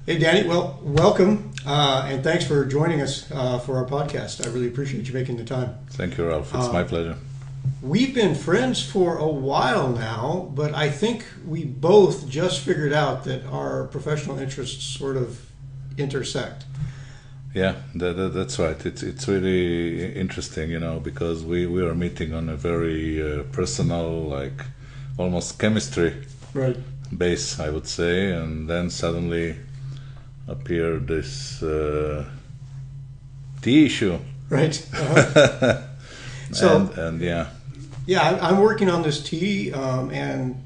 Hey, Danny. Well, welcome, and thanks for joining us for our podcast. I really appreciate you making the time. Thank you, Ralph. It's my pleasure. We've been friends for a while now, but I think we both just figured out that our professional interests sort of intersect. Yeah, that's right. It's really interesting, because we are meeting on a very personal, like almost chemistry base, I would say, and then suddenly appeared this tea issue. Right. Uh-huh. and yeah. Yeah, I'm working on this tea, and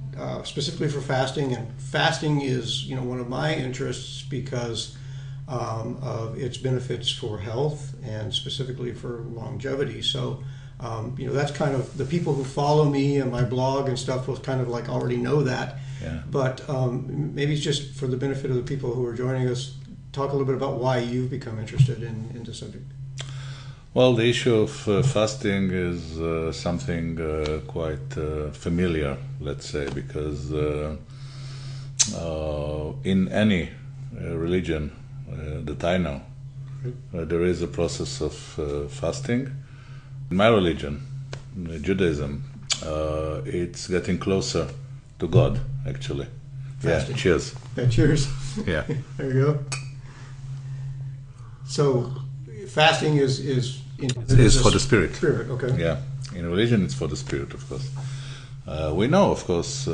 specifically for fasting. And fasting is, one of my interests because of its benefits for health and specifically for longevity. So, that's kind of the people who follow me and my blog and stuff will kind of like already know that. Yeah. But maybe it's just for the benefit of the people who are joining us, talk a little bit about why you've become interested in this subject. Well, the issue of fasting is something quite familiar, let's say, because in any religion that I know, there is a process of fasting. In my religion, Judaism, it's getting closer to God, actually. Fasting. Yeah, cheers. Yeah, cheers. Yeah. There you go. So, fasting is for the spirit. Spirit, okay. Yeah, in religion it's for the spirit, of course. We know, of course, we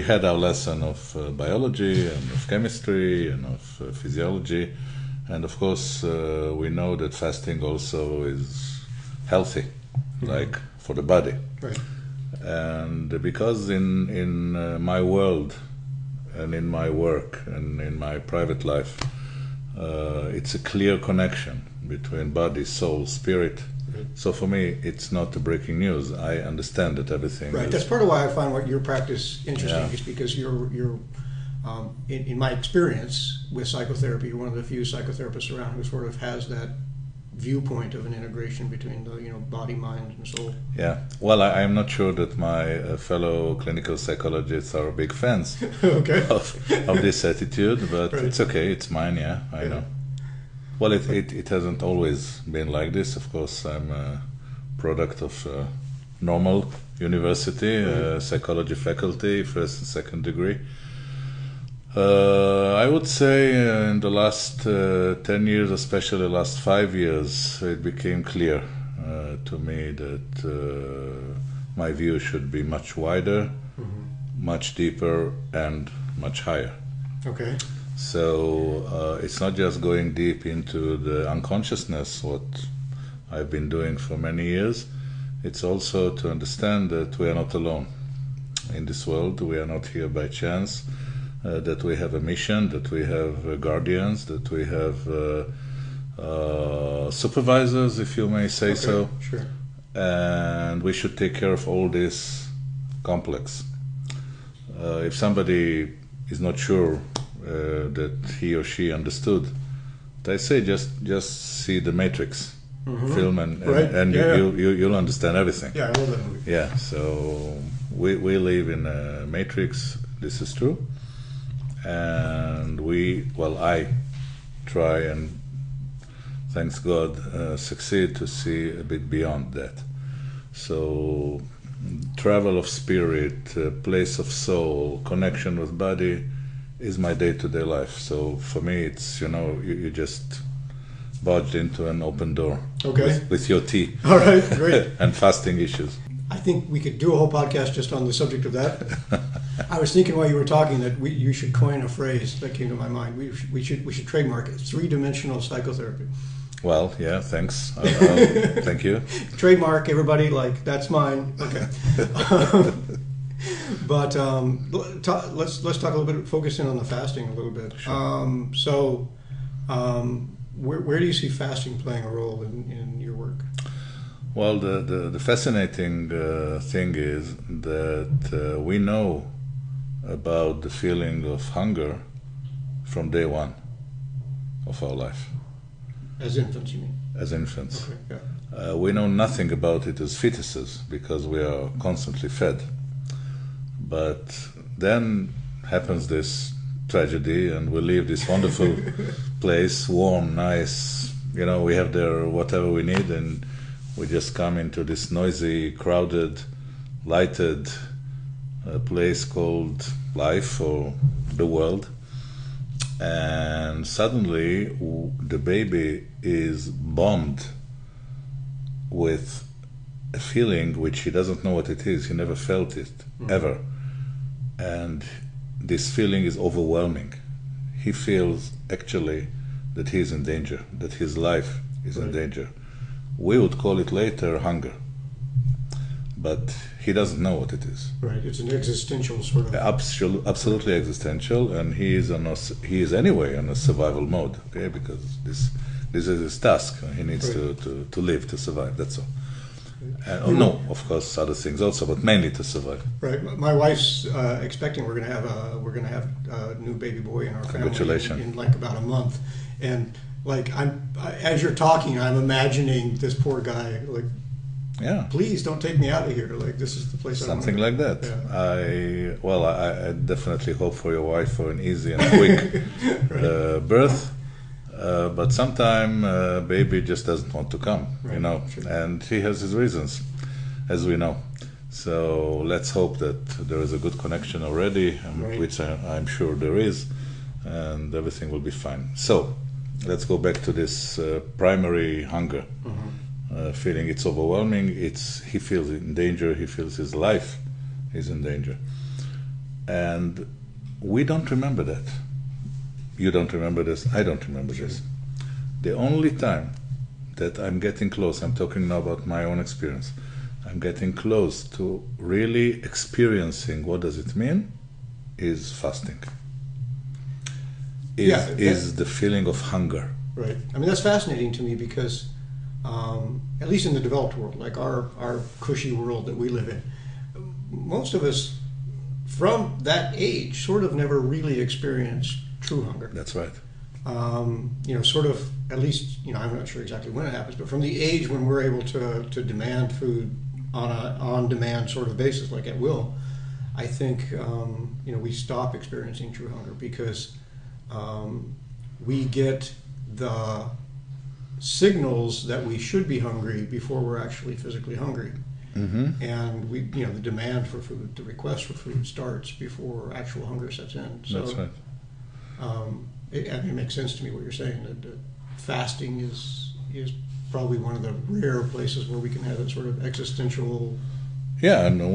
had our lesson of biology and of chemistry and of physiology, and of course we know that fasting also is healthy, like for the body. Right. And because in my world and in my work and in my private life, it's a clear connection between body, soul, spirit. So for me, it's not a breaking news. I understand that everything. Right. That's part of why I find what your practice interesting, is because you're in my experience with psychotherapy, you're one of the few psychotherapists around who sort of has that viewpoint of an integration between the body, mind, and soul. Yeah. Well, I am not sure that my fellow clinical psychologists are big fans okay. of this attitude, but right. It's okay. It's mine. Yeah, I know. Well, it hasn't always been like this. Of course, I'm a product of normal university, psychology faculty, first and second degree. I would say in the last 10 years, especially the last 5 years, it became clear to me that my view should be much wider, much deeper, and much higher. Okay. So it's not just going deep into the unconsciousness, what I've been doing for many years. It's also to understand that we are not alone in this world. We are not here by chance, that we have a mission, that we have guardians, that we have supervisors, if you may say so. Sure. And we should take care of all this complex. If somebody is not sure that he or she understood, I say just see the Matrix film and you'll understand everything. Yeah, I love that movie. Yeah, so we live in a matrix, this is true, and I try and thanks God succeed to see a bit beyond that. So travel of spirit, place of soul, connection with body is my day-to-day life. So for me it's, you just barged into an open door with your tea. All right, great. And fasting issues. I think we could do a whole podcast just on the subject of that. I was thinking while you were talking that you should coin a phrase that came to my mind. We should trademark it. 3-dimensional psychotherapy. Well, yeah, thanks. Thank you. Trademark, everybody. Like that's mine. Okay. But let's talk a little bit. Focus in on the fasting a little bit. Sure. Where do you see fasting playing a role in your work? Well, the fascinating thing is that we know about the feeling of hunger from day one of our life. As infants, you mean? As infants. Okay, yeah. We know nothing about it as fetuses because we are constantly fed. But then happens this tragedy, and we leave this wonderful place, warm, nice. You know, we have there whatever we need, and we just come into this noisy, crowded, lighted place called life or the world. And suddenly the baby is bombed with a feeling which he doesn't know what it is. He never felt it, ever. And this feeling is overwhelming. He feels actually that he is in danger, that his life is in danger. We would call it later hunger. But he doesn't know what it is. Right, it's an existential sort of... Absolutely existential, and he is anyway on a survival mode, okay, because this is his task. He needs to live, to survive, that's all. No, of course, other things also, but mainly to survive. Right. My wife's expecting we're going to have a new baby boy in our family in like about a month, and like as you're talking, I'm imagining this poor guy like, yeah, please don't take me out of here. Like this is the place. Something I like that. Yeah. I definitely hope for your wife for an easy and quick birth. But sometimes baby just doesn't want to come, you know, and he has his reasons, as we know. So let's hope that there is a good connection already, which I'm sure there is, and everything will be fine. So let's go back to this primary hunger feeling. It's overwhelming. He feels in danger. He feels his life is in danger, and we don't remember that. You don't remember this, I don't remember this. The only time that I'm getting close, I'm talking now about my own experience, I'm getting close to really experiencing what does it mean, is fasting. Is the feeling of hunger. Right. I mean, that's fascinating to me because, at least in the developed world, like our cushy world that we live in, most of us from that age sort of never really experienced true hunger. That's right. Sort of, at least, I'm not sure exactly when it happens, but from the age when we're able to demand food on a on-demand sort of basis, like at will, I think, we stop experiencing true hunger because we get the signals that we should be hungry before we're actually physically hungry. Mm-hmm. And the demand for food, the request for food starts before actual hunger sets in. So, that's right. It makes sense to me what you're saying, that fasting is probably one of the rare places where we can have that sort of existential... Yeah, and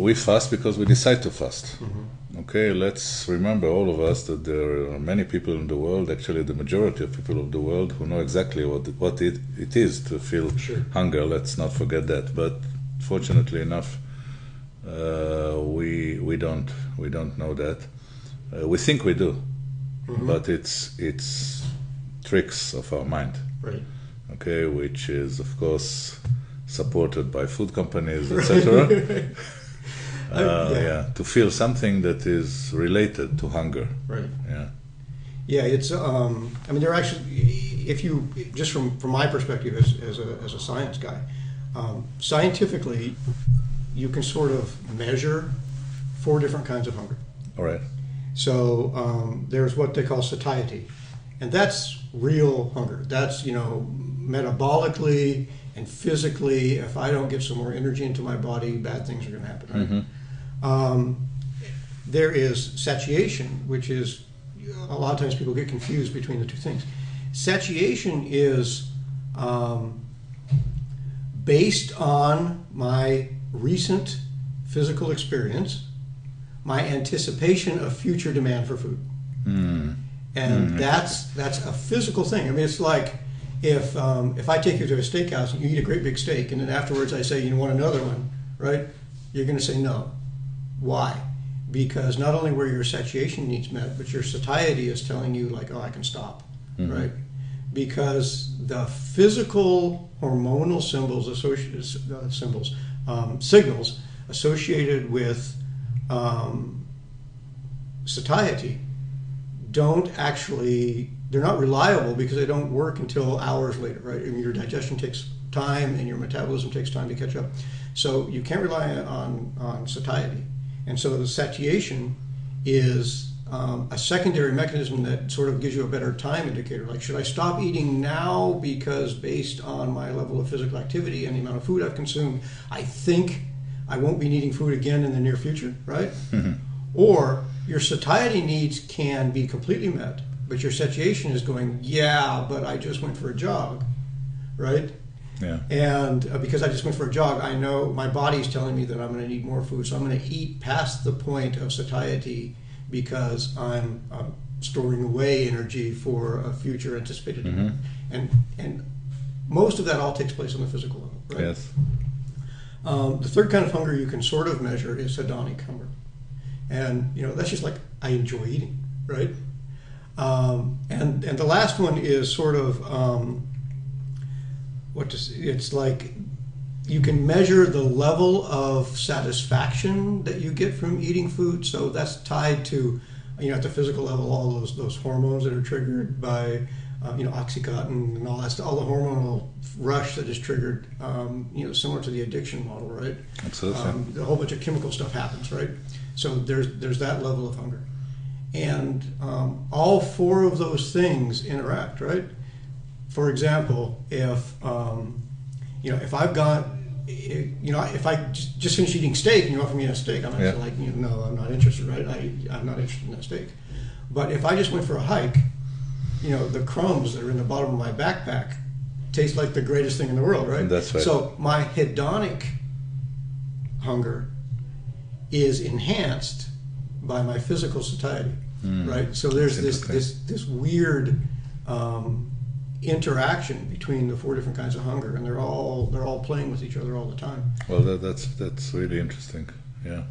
we fast because we decide to fast. Mm-hmm. Okay, let's remember, all of us, that there are many people in the world, actually the majority of people of the world, who know exactly what it is to feel hunger. Let's not forget that. But fortunately enough, we don't know that. We think we do. Mm-hmm. But it's tricks of our mind, right? Okay, which is of course supported by food companies, etc. To feel something that is related to hunger, right? Yeah, it's. There are actually, if you just from my perspective as a science guy, scientifically, you can sort of measure 4 different kinds of hunger. All right. So there's what they call satiety, and that's real hunger. That's, metabolically and physically, if I don't get some more energy into my body, bad things are going to happen. Right? Mm-hmm. There is satiation, which is, a lot of times people get confused between the two things. Satiation is based on my recent physical experience, my anticipation of future demand for food. And that's a physical thing. I mean, it's like if I take you to a steakhouse and you eat a great big steak, and then afterwards I say, you want another one, right? You're going to say no. Why? Because not only were your satiation needs met, but your satiety is telling you, like, oh, I can stop, right? Because the physical hormonal signals associated with satiety they're not reliable because they don't work until hours later, right? I mean, your digestion takes time and your metabolism takes time to catch up. So you can't rely on satiety. And so the satiation is a secondary mechanism that sort of gives you a better time indicator. Like, should I stop eating now because based on my level of physical activity and the amount of food I've consumed, I think I won't be needing food again in the near future, right? Or your satiety needs can be completely met, but your satiation is going, yeah, but I just went for a jog, right? Yeah. And because I just went for a jog, I know my body's telling me that I'm going to need more food, so I'm going to eat past the point of satiety because I'm storing away energy for a future anticipated demand. And most of that all takes place on the physical level, right? Yes. The third kind of hunger you can sort of measure is hedonic hunger. And, that's just like, I enjoy eating, right? And the last one is sort of, it's like you can measure the level of satisfaction that you get from eating food. So that's tied to, at the physical level, all those hormones that are triggered by, Oxycontin and all that stuff, all the hormonal rush that is triggered, similar to the addiction model, right? Absolutely. A whole bunch of chemical stuff happens, right? So there's that level of hunger. And all four of those things interact, right? For example, if I've got, if I just finished eating steak and you offer me a steak, I'm not like, no, I'm not interested, right? I'm not interested in that steak. But if I just went for a hike, the crumbs that are in the bottom of my backpack taste like the greatest thing in the world, right? That's right. So my hedonic hunger is enhanced by my physical satiety, right? So there's this weird interaction between the four different kinds of hunger, and they're all playing with each other all the time. Well, that's really interesting. Yeah,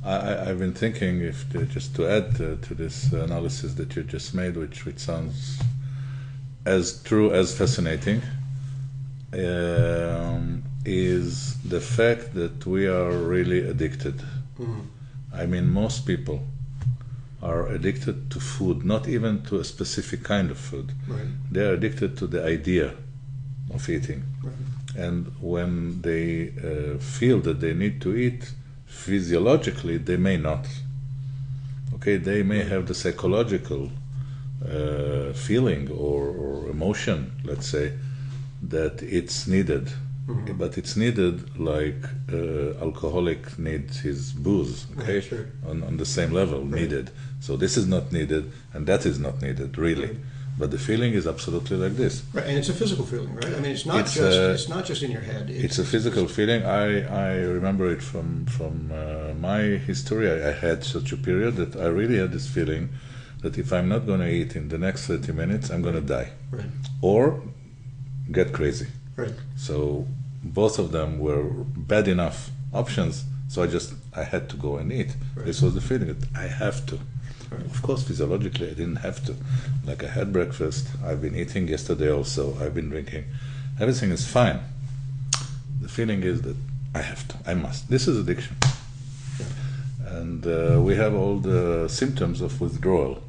I've been thinking just to add to this analysis that you just made, which sounds as true as fascinating, is the fact that we are really addicted. I mean, most people are addicted to food, not even to a specific kind of food. Right. They are addicted to the idea of eating. Right. And when they feel that they need to eat, physiologically they may not. Okay, they may have the psychological feeling or emotion, let's say, that it's needed. But it's needed like alcoholic needs his booze, okay? Right, sure. On the same level, needed. So this is not needed, and that is not needed, really. Right. But the feeling is absolutely like this. Right, and it's a physical feeling, right? I mean, it's not just in your head. It's a physical feeling. I remember it from my history. I had such a period that I really had this feeling that if I'm not going to eat in the next 30 minutes, I'm going to die. Right. Or get crazy. Right. So both of them were bad enough options, so I had to go and eat. Right. This was the feeling that I have to. Right. Of course, physiologically, I didn't have to. Like, I had breakfast, I've been eating yesterday also, I've been drinking. Everything is fine. The feeling is that I have to, I must. This is addiction. Yeah. And we have all the symptoms of withdrawal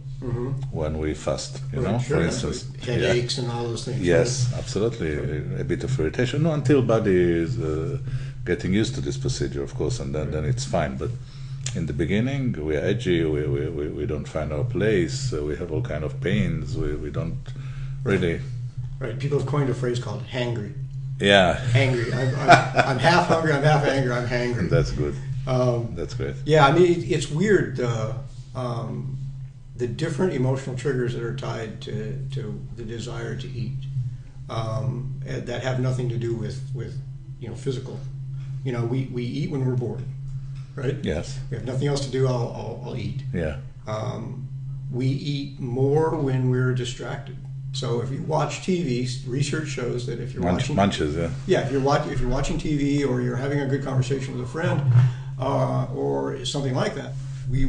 when we fast, Right, sure, for instance. headaches and all those things. Yes, absolutely. A bit of irritation. No, until body is getting used to this procedure, of course, and then it's fine. But in the beginning, we're edgy. We don't find our place. We have all kind of pains. We don't really. Right. People have coined a phrase called hangry. Yeah. Hangry. I'm half hungry. I'm half angry. I'm hangry. That's good. That's great. Yeah. I mean, it's weird. The different emotional triggers that are tied to the desire to eat that have nothing to do with physical. We eat when we're bored, right? Yes. We have nothing else to do. I'll eat. Yeah. We eat more when we're distracted. So if you watch TV, research shows that if you're watching munches, if you're watching TV or you're having a good conversation with a friend or something like that, we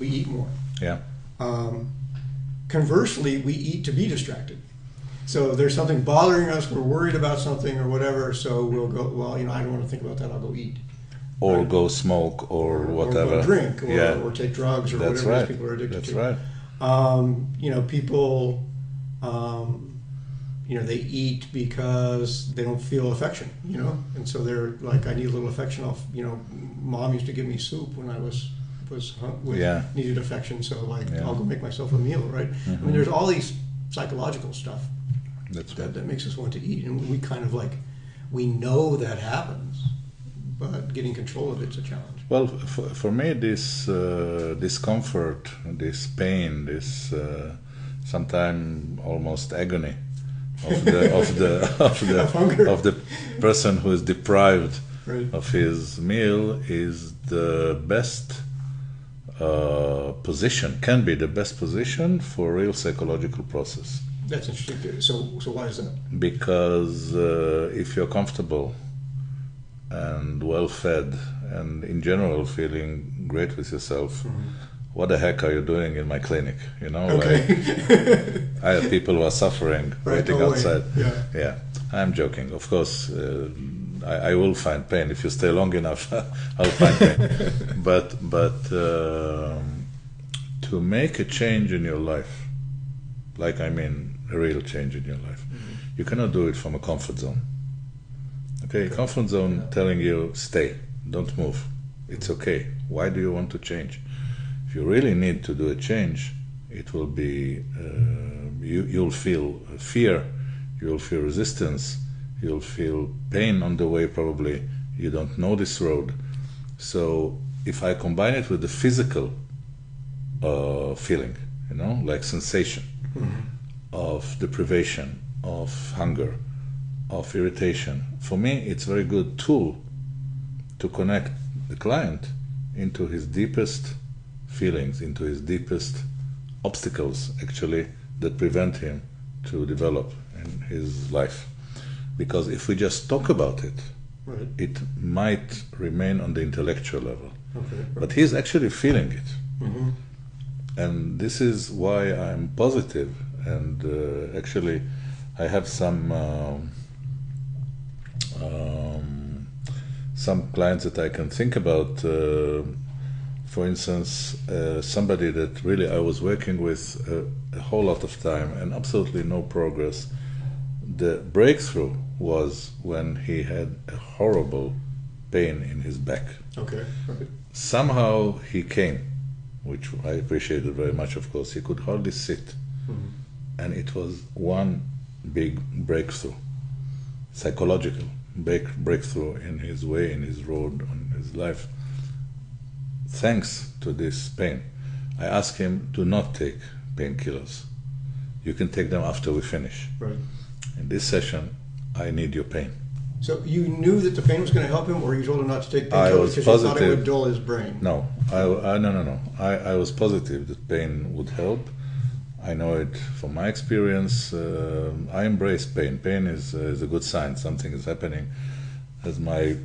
eat more. Yeah. Conversely, we eat to be distracted. So there's something bothering us, we're worried about something or whatever, so we'll go, well, I don't want to think about that, I'll go eat. Or right? Go smoke or whatever. Or drink or take drugs or That's whatever right. people are addicted That's to. right. People, they eat because they don't feel affection, and so they're like, I need a little affection. Mom used to give me soup when I was needed affection, so like I'll go make myself a meal, right? I mean, there's all these psychological stuff that makes us want to eat, and we kind of like we know that happens, but getting control of it's a challenge. Well, for me, this discomfort, this pain, this sometimes almost agony of the person who is deprived of his meal is the best position, can be the best position for real psychological process. That's interesting. So why is that? Because if you're comfortable and well fed and in general feeling great with yourself, what the heck are you doing in my clinic? You know, like, I have people who are suffering waiting outside. Yeah, I'm joking. Of course, I will find pain if you stay long enough. I'll find pain. But to make a change in your life, like I mean a real change in your life, you cannot do it from a comfort zone. Okay, comfort zone telling you stay, don't move. It's okay. Why do you want to change? If you really need to do a change, it will be you'll feel fear, you'll feel resistance, you'll feel pain on the way. Probably you don't know this road. So if I combine it with the physical feeling, you know, like sensation of deprivation, of hunger, of irritation, for me it's a very good tool to connect the client into his deepest feelings, into his deepest obstacles actually that prevent him to develop in his life. Because if we just talk about it, it might remain on the intellectual level, but he's actually feeling it. And this is why I'm positive, and actually I have some clients that I can think about. For instance, somebody that really I was working with a whole lot of time and absolutely no progress. The breakthrough was when he had a horrible pain in his back. Somehow he came, which I appreciated very much, of course. He could hardly sit. And it was one big breakthrough, psychological breakthrough in his way, in his road, in his life. Thanks to this pain, I asked him to not take painkillers. You can take them after we finish. In this session, I need your pain. So you knew that the pain was going to help him, or you told him not to take painkillers I was because positive. You thought it would dull his brain? No, no. I was positive that pain would help. I know it from my experience. I embrace pain. Pain is a good sign. Something is happening. As my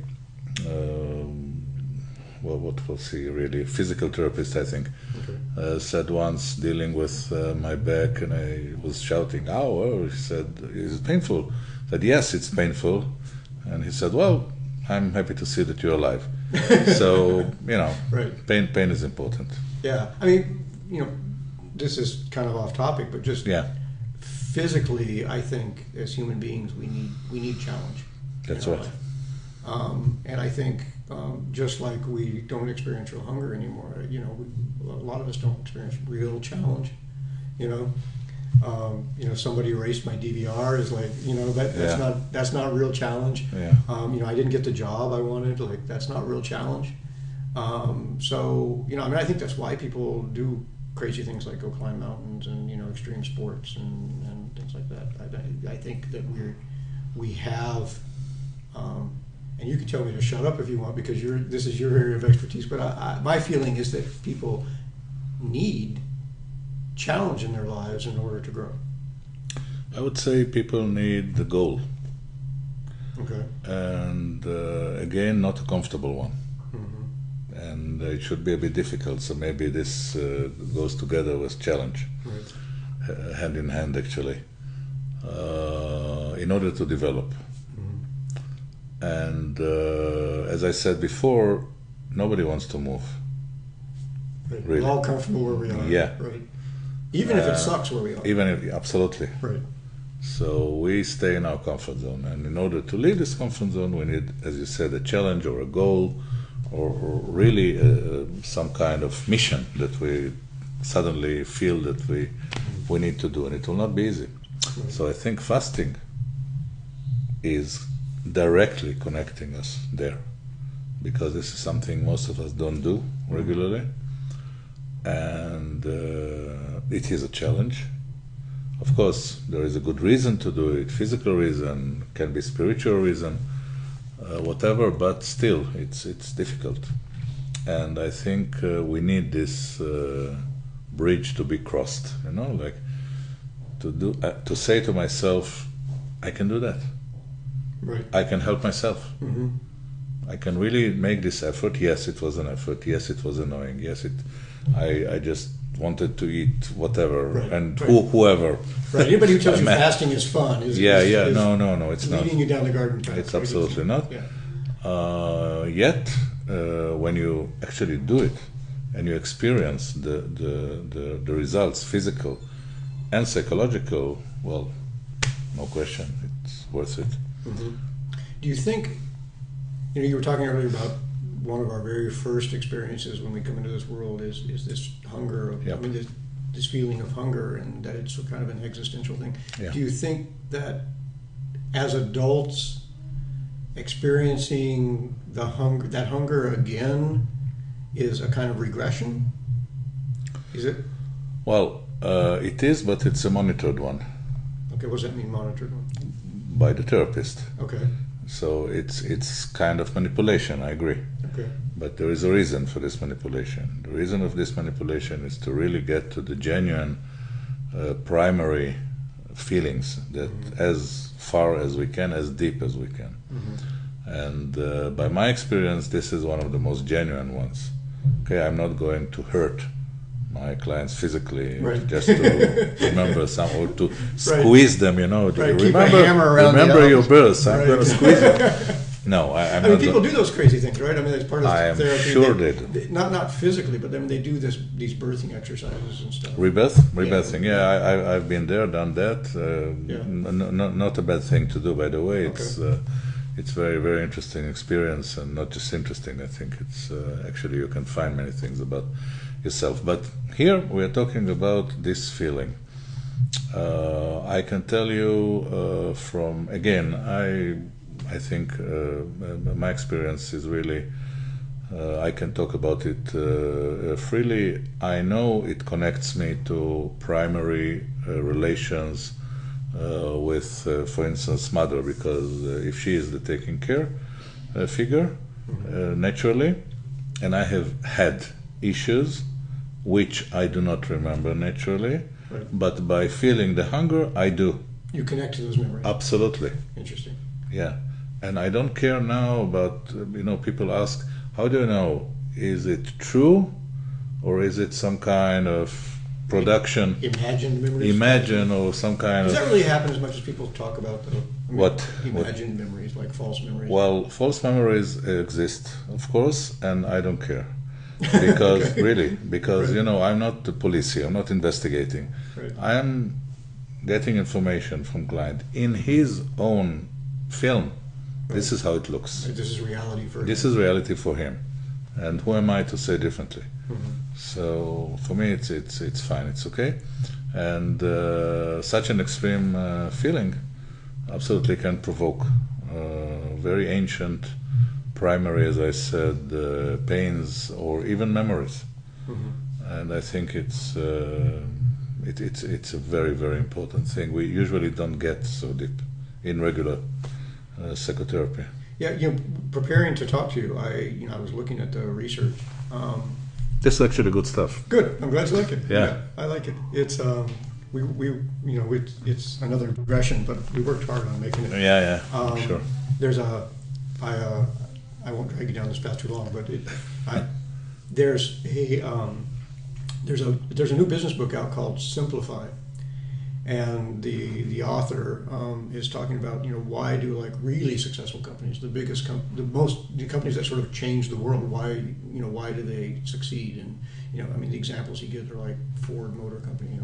what was he really? Physical therapist, I think, said once, dealing with my back, and I was shouting, "Ow!" Oh, he said, "Is it painful?" I said, "Yes, it's painful." And he said, "Well, I'm happy to see that you're alive." So, you know, pain is important. Yeah, I mean, you know, this is kind of off topic, but just physically, I think as human beings, we need challenge. That's right. And I think just like we don't experience real hunger anymore, you know, a lot of us don't experience real challenge. You know, somebody erased my DVR is like, you know, that's not real challenge. You know, I didn't get the job I wanted. Like, that's not real challenge. So, you know, I mean, I think that's why people do crazy things like go climb mountains and, you know, extreme sports and things like that. I think that we have. And you can tell me to shut up if you want, because this is your area of expertise. But my feeling is that people need challenge in their lives in order to grow. I would say people need the goal. And again, not a comfortable one. And it should be a bit difficult. So maybe this goes together with challenge, hand in hand, actually, in order to develop. And as I said before, nobody wants to move. Really. We're all comfortable where we are. Even if it sucks where we are. Absolutely. So we stay in our comfort zone. And in order to leave this comfort zone, we need, as you said, a challenge or a goal or really some kind of mission that we suddenly feel that we need to do, and it will not be easy. So I think fasting is directly connecting us there, because this is something most of us don't do regularly, and it is a challenge. Of course, there is a good reason to do it, physical reason, can be spiritual reason, whatever, but still, it's difficult. And I think we need this bridge to be crossed, like to say to myself, I can do that. Right. I can help myself. Mm-hmm. I can really make this effort. Yes, it was an effort. Yes, it was annoying. Yes, I just wanted to eat whatever, right. and right. Whoever. Right. Anybody who tells you fasting is fun is no, it's not. Leading you down the garden path. It's absolutely not. Yeah. Yet, when you actually do it and you experience the results, physical and psychological, well, no question, it's worth it. Mm-hmm. Do you think, you were talking earlier about one of our very first experiences when we come into this world is this hunger of, yep. This feeling of hunger, and that it's kind of an existential thing. Yeah. Do you think that as adults experiencing that hunger again is a kind of regression? Is it? Well, it is, but it's a monitored one. Okay, what does that mean, monitored one? By the therapist. Okay. So it's kind of manipulation, I agree. Okay. But there is a reason for this manipulation. The reason of this manipulation is to really get to the genuine primary feelings that mm-hmm. as far as we can, as deep as we can. Mm-hmm. And by my experience, this is one of the most genuine ones. Okay, I'm not going to hurt my clients physically, right. just to remember some, or to squeeze them, Right. Keep a hammer around remember your birth. I'm right. going to squeeze them. No, I'm not. People do those crazy things, right? I mean, that's part of I am therapy. sure they do. Not physically, but they do these birthing exercises and stuff. Rebirthing. Yeah, I've been there, done that. Not a bad thing to do, by the way. It's very, very interesting experience, and not just interesting. I think it's actually you can find many things about yourself. But here we are talking about this feeling. I can tell you from, again, I think my experience is really, I can talk about it freely. I know it connects me to primary relations with, for instance, mother, because if she is the taking care figure, mm-hmm. Naturally, and I have had issues which I do not remember naturally, right. But by feeling the hunger, I do. You connect to those memories. Absolutely. Interesting. Yeah, and I don't care now about, people ask, how do you know? Is it true, or is it some kind of production? Imagined memories? Imagine, or some kind of... Does that really happen as much as people talk about, though? What? Imagined memories, like false memories? Well, false memories exist, of course, and I don't care. Because, okay. Really, because, right. I'm not the police here, I'm not investigating. Right. I am getting information from client in his own film. Right. This is how it looks. Right. This is reality for him. This is reality for him. And who am I to say differently? Mm-hmm. So, for me, it's fine, it's okay. And such an extreme feeling absolutely can provoke very ancient primary, as I said, pains or even memories, mm-hmm. And I think it's a very, very important thing. We usually don't get so deep in regular psychotherapy. Yeah, preparing to talk to you, I was looking at the research. This is actually good stuff. Good, I'm glad you like it. Yeah, I like it. It's it's another regression, but we worked hard on making it. Yeah, sure. There's I won't drag you down this path too long, but there's a new business book out called Simplify, and the author is talking about why do really successful companies, the biggest the companies that sort of change the world, why do they succeed? And the examples he gives are like Ford Motor Company.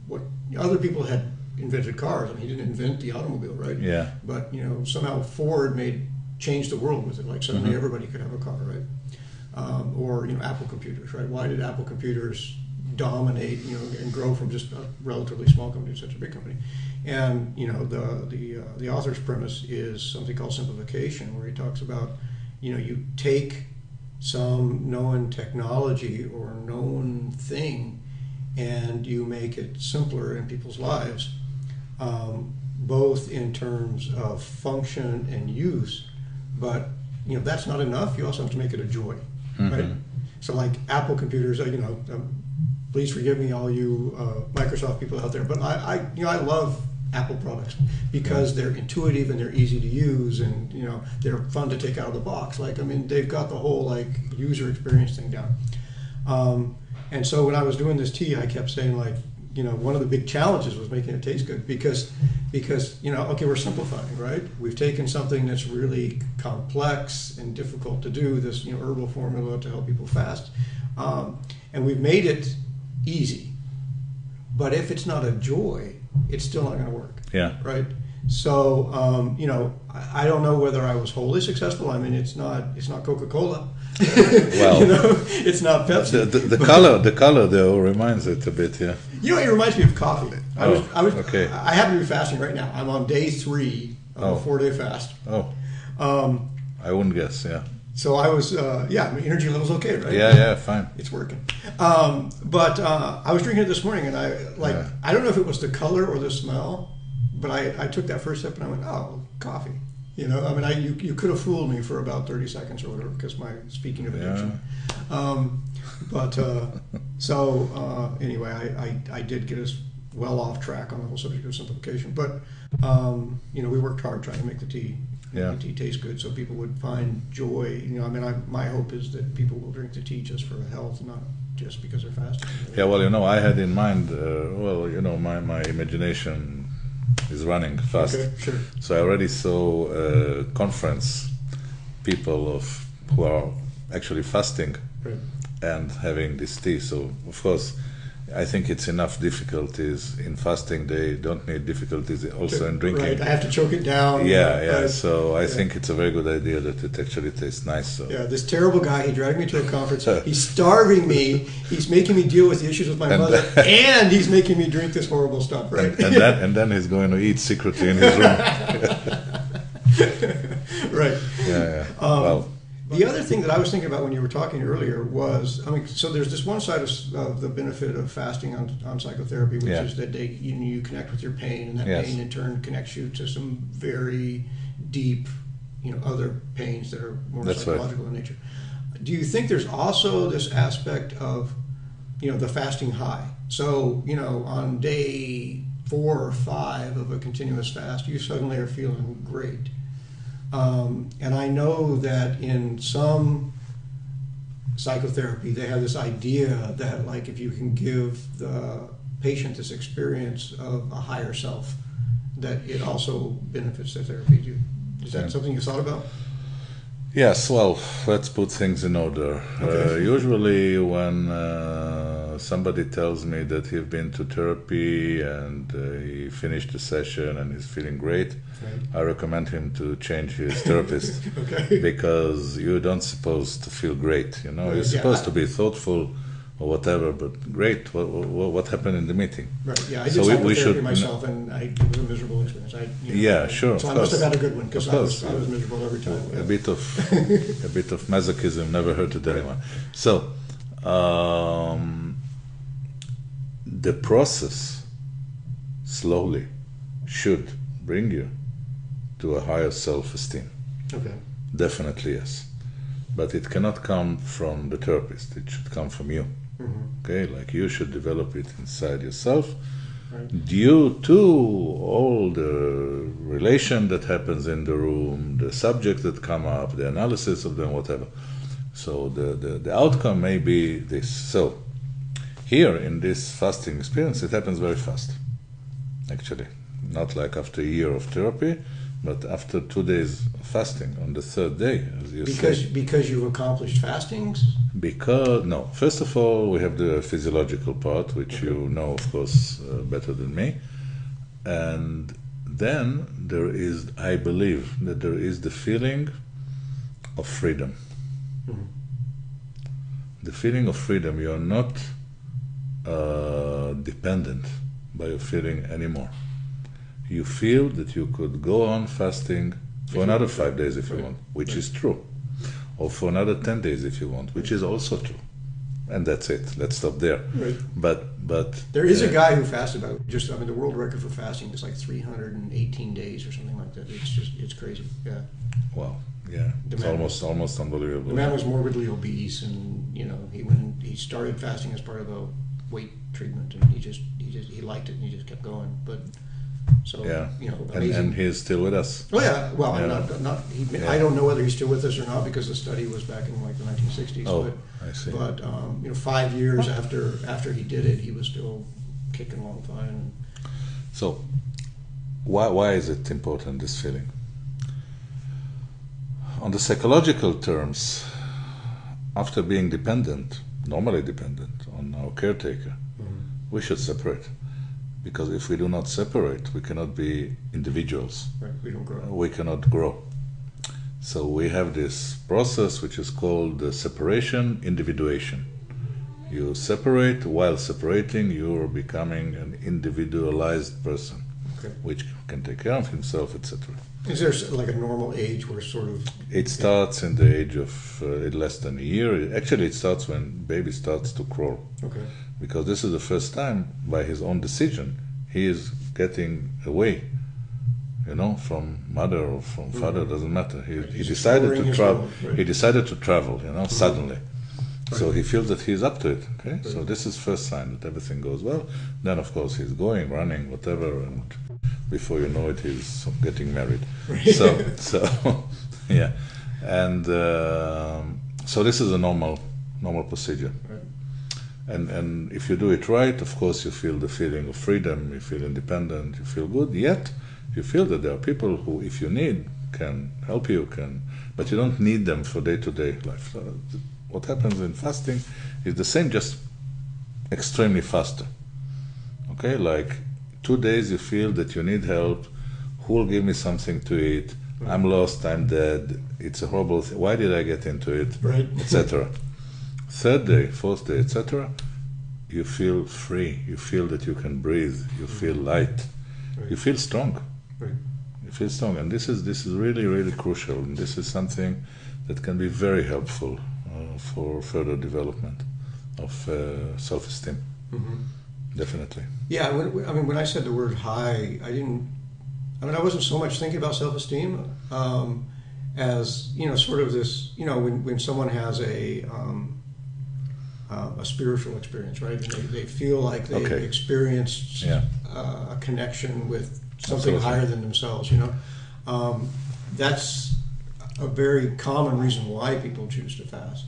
What other people had invented cars, and he didn't invent the automobile, right? Yeah. But somehow Ford made change the world with it. Like suddenly everybody could have a car, right? Or Apple computers, right? Why did Apple computers dominate, and grow from just a relatively small company to such a big company? And the author's premise is something called simplification, where he talks about you take some known technology or known thing and you make it simpler in people's lives, both in terms of function and use, but that's not enough. You also have to make it a joy, right? So like Apple computers, please forgive me, all you Microsoft people out there, but I love Apple products because they're intuitive and they're easy to use, and they're fun to take out of the box. They've got the whole user experience thing down. And so when I was doing this tea, I kept saying one of the big challenges was making it taste good because okay, we're simplifying, right? We've taken something that's really complex and difficult to do, this herbal formula to help people fast, and we've made it easy. But if it's not a joy, it's still not going to work. Yeah. Right. So I don't know whether I was wholly successful. It's not Coca-Cola. Well, it's not Pepsi. The color though reminds it a bit. Yeah. It reminds me of coffee. Okay. I happen to be fasting right now. I'm on day 3 of a 4-day fast. I wouldn't guess. Yeah. So I was, my energy level's okay, right? Yeah, fine. It's working. But I was drinking it this morning, and I don't know if it was the color or the smell, but I took that first sip and I went, oh, coffee. You could have fooled me for about 30 seconds or whatever, because speaking of addiction. Anyway, I did get us well off track on the whole subject of simplification, but we worked hard trying to make the tea. The tea tastes good, so people would find joy. My hope is that people will drink the tea just for health, not just because they're fasting. Yeah, well, I had in mind, my imagination is running fast. Okay, sure. So I already saw conference people who are actually fasting and having this tea. So, of course, I think it's enough difficulties in fasting. They don't need difficulties also in drinking. Right, I have to choke it down. Yeah. So I think it's a very good idea that it actually tastes nice. So. Yeah, this terrible guy, he dragged me to a conference. He's starving me. He's making me deal with the issues with my mother, and he's making me drink this horrible stuff. Right. And then he's going to eat secretly in his room. Right. Yeah. The other thing that I was thinking about when you were talking earlier was, so there's this one side of the benefit of fasting on psychotherapy, which is that you connect with your pain, and that pain in turn connects you to some very deep, other pains that are more psychological in nature. Do you think there's also this aspect of, the fasting high? So, on day 4 or 5 of a continuous fast, you suddenly are feeling great. And I know that in some psychotherapy, they have this idea that, if you can give the patient this experience of a higher self, that it also benefits their therapy. Is that something you thought about? Yes, well, let's put things in order. Okay. Usually when somebody tells me that he's been to therapy and he finished the session and he's feeling great, I recommend him to change his therapist. Because you don't supposed to feel great, you're supposed to be thoughtful or whatever, but great, what happened in the meeting? Right, yeah, I did psychotherapy myself, and it was a miserable experience. Sure. So I must have had a good one, because I was miserable every time. A bit of masochism never hurted anyone. So, the process slowly should bring you to a higher self-esteem. Okay. Definitely, yes. But it cannot come from the therapist. It should come from you. Okay, you should develop it inside yourself, due to all the relation that happens in the room, the subjects that come up, the analysis of them, whatever. So the outcome may be this. So here in this fasting experience, it happens very fast, actually. Not like after a year of therapy, but after 2 days of fasting, on the 3rd day, as you say. Because you've accomplished fastings? No. First of all, we have the physiological part, which you know, of course, better than me. And then there is, I believe, that there is the feeling of freedom. Mm-hmm. The feeling of freedom, you are not dependent by your feeling anymore. You feel that you could go on fasting for another 5 days if you want, which is true. Or for another 10 days if you want, which is also true. And that's it. Let's stop there. Right. But there is a guy who fasted about the world record for fasting is like 318 days or something like that. It's crazy. Yeah. Wow. Yeah. It's almost unbelievable. The man was morbidly obese, and he started fasting as part of a weight treatment, and he liked it, and he just kept going. But so yeah, amazing. And he's still with us. Oh yeah. Well, Yeah. I don't know whether he's still with us or not because the study was back in like the 1960s. Oh, but, I see. But 5 years after he did it, he was still kicking along fine. So, why is it important, this feeling? On the psychological terms, after being normally dependent on our caretaker, we should separate. Because if we do not separate, we cannot be individuals. Right, we don't grow. We cannot grow. So we have this process which is called separation, individuation. You separate, while separating, you're becoming an individualized person, which can take care of himself, etc. Is there like a normal age where sort of... It starts in the age of less than a year. Actually, it starts when baby starts to crawl. Okay. Because this is the first time, by his own decision, he is getting away, from mother or from father, doesn't matter. He decided to travel. Right. He decided to travel, suddenly. Right. So he feels that he's up to it. Okay, right. So this is first sign that everything goes well. Then, of course, he's going, running, whatever, and before you know it, he's getting married. Right. So yeah, and so this is a normal procedure. Right. And if you do it right, of course, you feel the feeling of freedom, you feel independent, you feel good, yet you feel that there are people who, if you need, can help you, but you don't need them for day-to-day life. What happens in fasting is the same, just extremely faster. Okay, like 2 days you feel that you need help, who will give me something to eat, I'm lost, I'm dead, it's a horrible thing, why did I get into it, right. etc. Third day, fourth day, etc., you feel free, you feel that you can breathe, you feel light, right. You feel strong. Right. You feel strong, and this is really, really crucial, and this is something that can be very helpful for further development of self-esteem. Mm-hmm. Definitely. Yeah, when I said the word high, I wasn't so much thinking about self-esteem as sort of this, when someone has a spiritual experience, right? And they feel like they've experienced a connection with something higher than themselves. That's a very common reason why people choose to fast.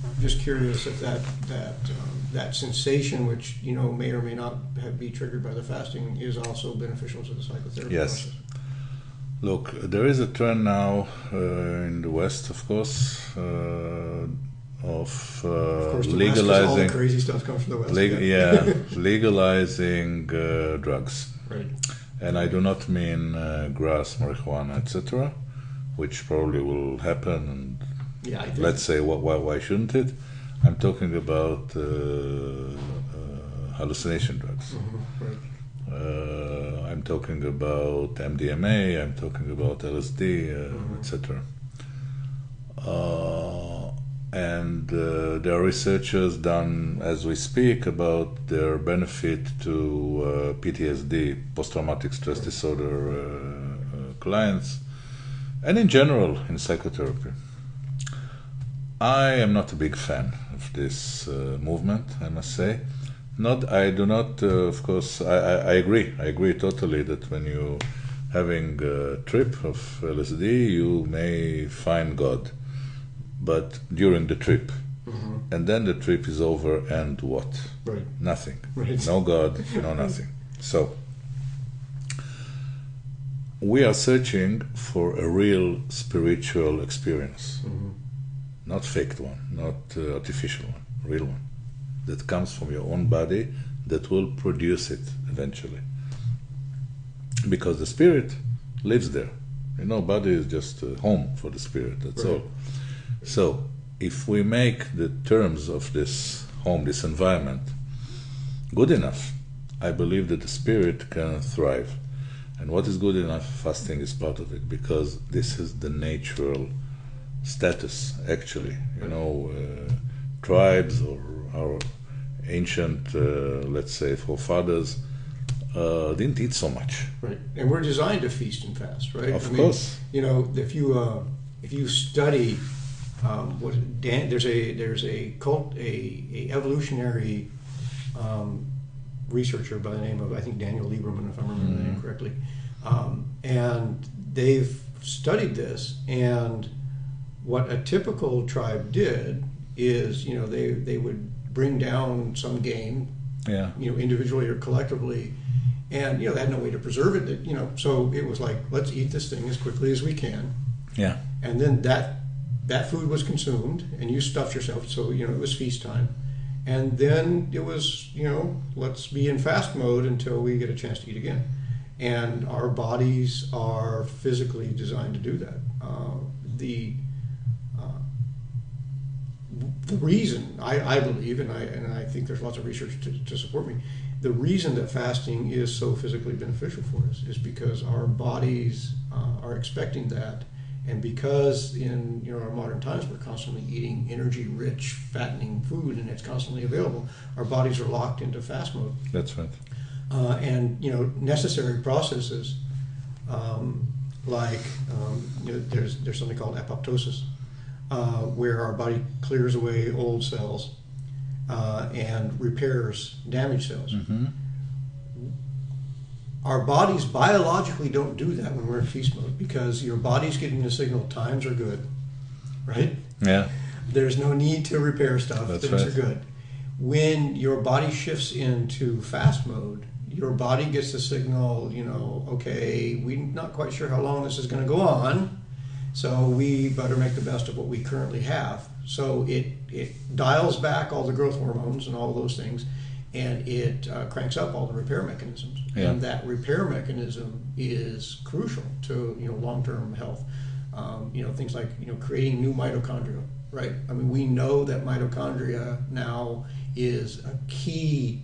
I'm just curious if that sensation, which may or may not be triggered by the fasting, is also beneficial to the psychotherapy process. Look, there is a trend now in the West, of course, of legalizing. All the crazy stuff comes from the West. Legalizing drugs. Right. And I do not mean grass, marijuana, etc., which probably will happen. And let's say, why shouldn't it? I'm talking about hallucination drugs. Mm-hmm. Right. I'm talking about MDMA. I'm talking about LSD, etc. And there are researchers done as we speak about their benefit to PTSD, post-traumatic stress disorder clients, and in general in psychotherapy. I am not a big fan of this movement, I must say. I do not, of course, I agree totally that when you're having a trip of LSD, you may find God. But during the trip, and then the trip is over, and what? Right. Nothing. Right. No God, no nothing. So, we are searching for a real spiritual experience. Not faked one, not artificial one, real one. That comes from your own body, that will produce it eventually. Because the spirit lives there. Body is just a home for the spirit, that's all. So, if we make the terms of this home, this environment, good enough, I believe that the spirit can thrive. And what is good enough? Fasting is part of it, because this is the natural status, actually. Tribes or our ancient, let's say, forefathers didn't eat so much. Right, and we're designed to feast and fast, right? Of course. If you study, there's a evolutionary researcher by the name of, I think, Daniel Lieberman, if I'm remembering the name correctly, and they've studied this. And what a typical tribe did is, they would bring down some game, individually or collectively, and they had no way to preserve it. So it was like, let's eat this thing as quickly as we can. Yeah. And then that food was consumed, and you stuffed yourself. So it was feast time. And then it was, let's be in fast mode until we get a chance to eat again. And our bodies are physically designed to do that. The reason, I believe, and I think there's lots of research to support me, the reason that fasting is so physically beneficial for us is because our bodies are expecting that. And because in our modern times we're constantly eating energy-rich, fattening food, and it's constantly available, our bodies are locked into fast mode. That's right. And necessary processes there's something called apoptosis, where our body clears away old cells and repairs damaged cells. Mm-hmm. Our bodies biologically don't do that when we're in feast mode, because your body's getting the signal times are good, right? Yeah. There's no need to repair stuff. That's Things right. are good. When your body shifts into fast mode, your body gets the signal, okay, we're not quite sure how long this is going to go on, so we better make the best of what we currently have. So it dials back all the growth hormones and all those things, and it cranks up all the repair mechanisms. Yeah. And that repair mechanism is crucial to long-term health. Things like creating new mitochondria, right? I mean, we know that mitochondria now is a key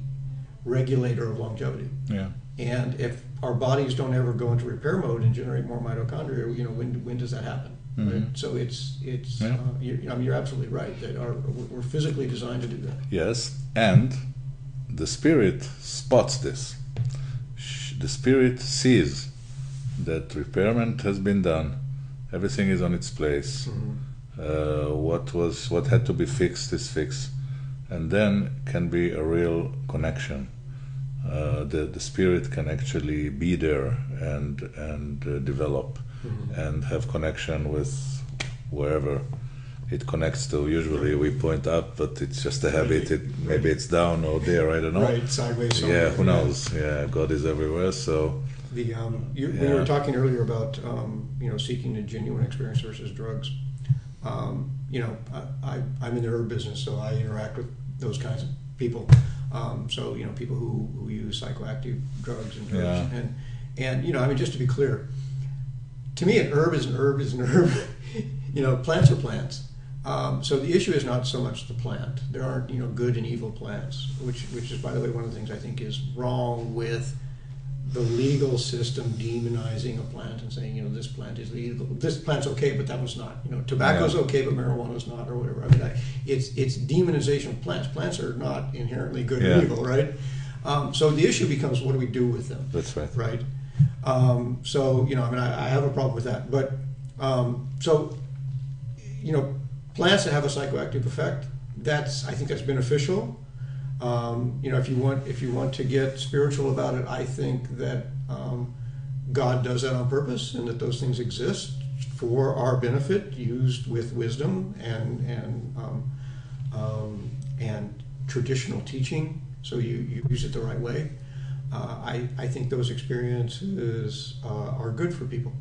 regulator of longevity. Yeah. And if our bodies don't ever go into repair mode and generate more mitochondria, when does that happen? Mm-hmm. Right? So you're absolutely right that we're physically designed to do that. Yes, and the spirit spots this. The spirit sees that repairment has been done, everything is on its place. Mm-hmm. What had to be fixed is fixed, and then can be a real connection. The spirit can actually be there and develop, Mm-hmm. and have connection with wherever it connects to. Usually we point up, but it's just a habit. Maybe it's down or there, I don't know. Right, sideways. Yeah, who knows? Yeah, God is everywhere. So We were talking earlier about seeking a genuine experience versus drugs. I'm in the herb business, so I interact with those kinds of people. People who use psychoactive drugs and drugs, and just to be clear, to me, an herb is an herb is an herb. Plants are plants. So the issue is not so much the plant. There aren't good and evil plants, which is, by the way, one of the things I think is wrong with the legal system demonizing a plant and saying this plant is legal, this plant's okay, but that one's not. Tobacco's okay, but marijuana's not, or whatever. I mean, it's demonization of plants. Plants are not inherently good or evil, right? So the issue becomes, what do we do with them? that's right. Right. I have a problem with that. But plants that have a psychoactive effect, I think that's beneficial. If you want to get spiritual about it, I think that God does that on purpose, and that those things exist for our benefit, used with wisdom and traditional teaching. So you use it the right way. I think those experiences are good for people.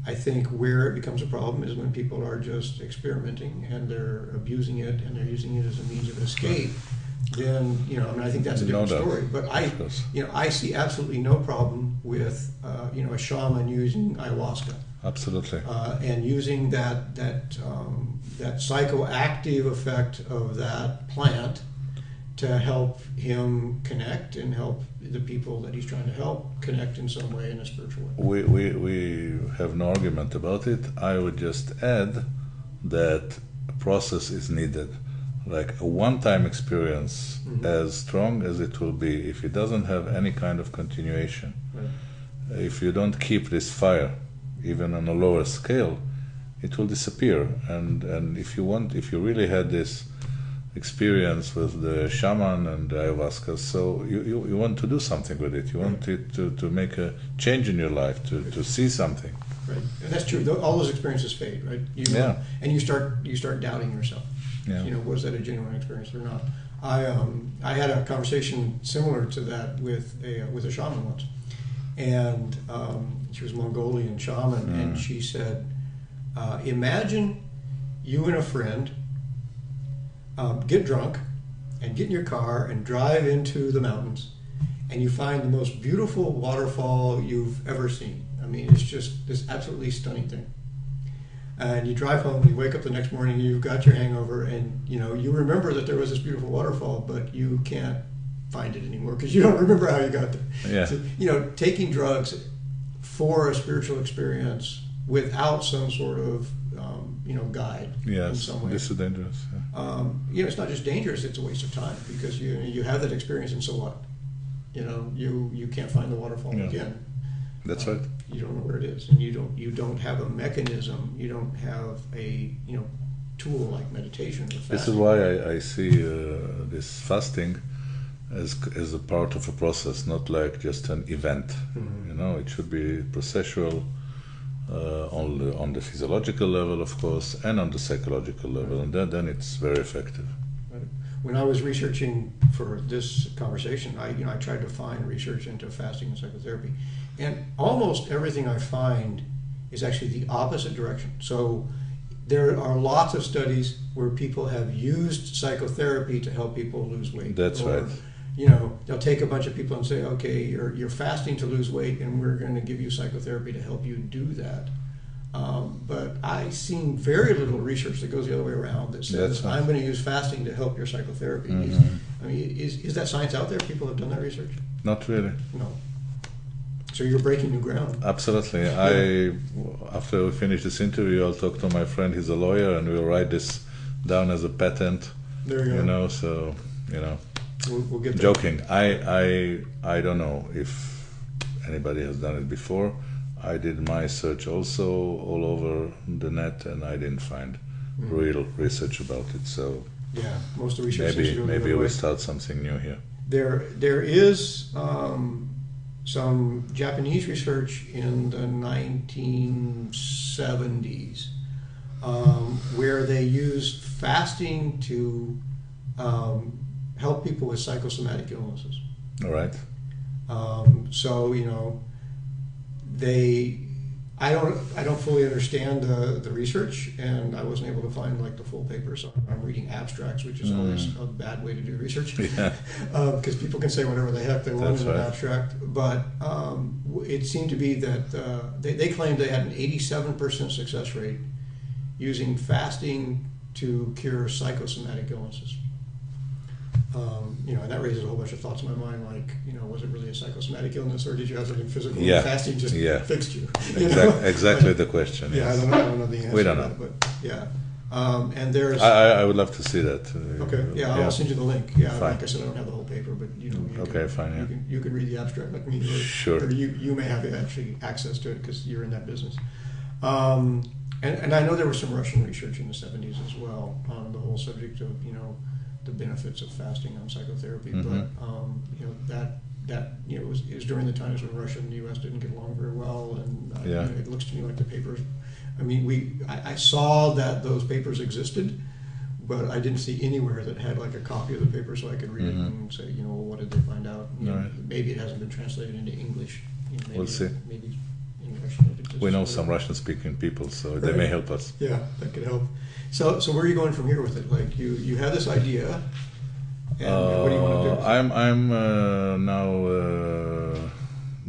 I think where it becomes a problem is when people are just experimenting and they're abusing it and they're using it as a means of escape. Then I think that's a different story. But I see absolutely no problem with a shaman using ayahuasca. Absolutely. And using that psychoactive effect of that plant to help him connect and help the people that he's trying to help connect in some way, in a spiritual way. We have no argument about it. I would just add that a process is needed. Like a one-time experience, as strong as it will be, if it doesn't have any kind of continuation, if you don't keep this fire, even on a lower scale, it will disappear. And if you really had this experience with the shaman and the ayahuasca, so you want to do something with it. You want it to make a change in your life, to see something. Right, and that's true. All those experiences fade, right? And you start doubting yourself. Yeah. Was that a genuine experience or not? I had a conversation similar to that with a shaman once, and she was a Mongolian shaman, and she said, "Imagine you and a friend get drunk and get in your car and drive into the mountains, and you find the most beautiful waterfall you've ever seen. I mean, it's just this absolutely stunning thing. And you drive home, you wake up the next morning, you've got your hangover, and you remember that there was this beautiful waterfall, but you can't find it anymore because you don't remember how you got there." Yeah. So, taking drugs for a spiritual experience without some sort of guide in some way. This is dangerous. Yeah. It's not just dangerous; it's a waste of time because you have that experience, and so what? You can't find the waterfall again. That's right. You don't know where it is, and you don't have a mechanism. You don't have a tool like meditation or fasting. This is why I see this fasting as a part of a process, not like just an event. It should be processual on the physiological level, of course, and on the psychological level, and then it's very effective. Right. When I was researching for this conversation, I tried to find research into fasting and psychotherapy. And almost everything I find is actually the opposite direction. So there are lots of studies where people have used psychotherapy to help people lose weight. That's right. They'll take a bunch of people and say, okay, you're fasting to lose weight, and we're going to give you psychotherapy to help you do that. But I've seen very little research that goes the other way around that says, I'm going to use fasting to help your psychotherapy. Is that science out there? People have done that research? Not really. No. So you're breaking new ground. Absolutely. After we finish this interview, I'll talk to my friend. He's a lawyer, and we'll write this down as a patent. There you go. We'll get there. Joking. I don't know if anybody has done it before. I did my search also all over the net, and I didn't find real research about it. So most of the research maybe we start something new here. There is some Japanese research in the 1970s where they used fasting to help people with psychosomatic illnesses. All right. I don't fully understand the research, and I wasn't able to find the full paper, so I'm reading abstracts, which is always a bad way to do research, because people can say whatever the heck they want in an abstract. But it seemed to be that they claimed they had an 87% success rate using fasting to cure psychosomatic illnesses. And that raises a whole bunch of thoughts in my mind, was it really a psychosomac illness, or did you have something physical? Fasting just fixed you. Exactly the question. Yeah, yes. I don't know the answer. We don't know. But and there's. I would love to see that. Okay. I'll send you the link. Yeah, fine. Like I said, I don't have the whole paper, but you fine. You can read the abstract like me. Or you may have actually access to it because you're in that business. And I know there was some Russian research in the 70s as well on the whole subject of the benefits of fasting on psychotherapy, but it was during the times when Russia and the U.S. didn't get along very well, and it looks to me like the papers. I mean, I saw that those papers existed, but I didn't see anywhere that had a copy of the paper so I could read it and say, what did they find out? Maybe it hasn't been translated into English. Maybe, we'll see. Maybe in Russian. We know some Russian-speaking people, so they may help us. Yeah, that could help. So where are you going from here with it? You have this idea, and what do you want to do? I'm now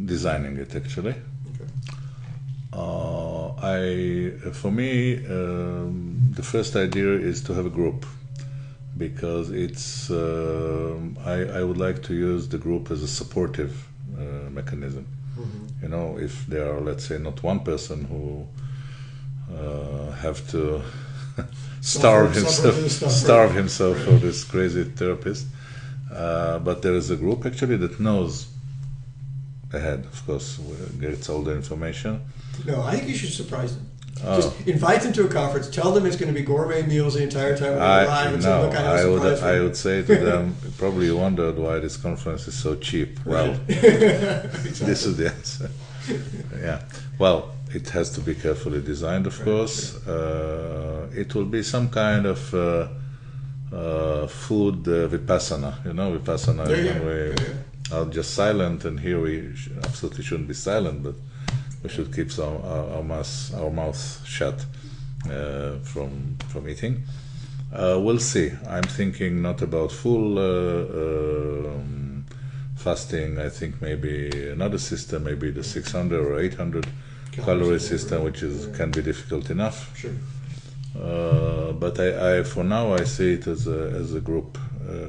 designing it, actually. Okay. For me, the first idea is to have a group, because it's. I would like to use the group as a supportive mechanism. You know, if there are, let's say, not one person who have to starve himself for this crazy therapist, but there is a group actually that knows ahead, of course, gets all the information. No, I think you should surprise them. Just invite them to a conference, tell them it's going to be gourmet meals the entire time when they arrive, and say, look, I have a surprise for you. I would say to them, probably you wondered why this conference is so cheap. Well, exactly. This is the answer. Yeah. Well, it has to be carefully designed, of course. It will be some kind of food vipassana. You know, vipassana is when we are just silent, and here we absolutely shouldn't be silent, but we should keep our mouth shut from eating. We'll see. I'm thinking not about full fasting. I think maybe another system, maybe the 600 or 800 calorie system, which can be difficult enough. Sure. But I for now I see it as a group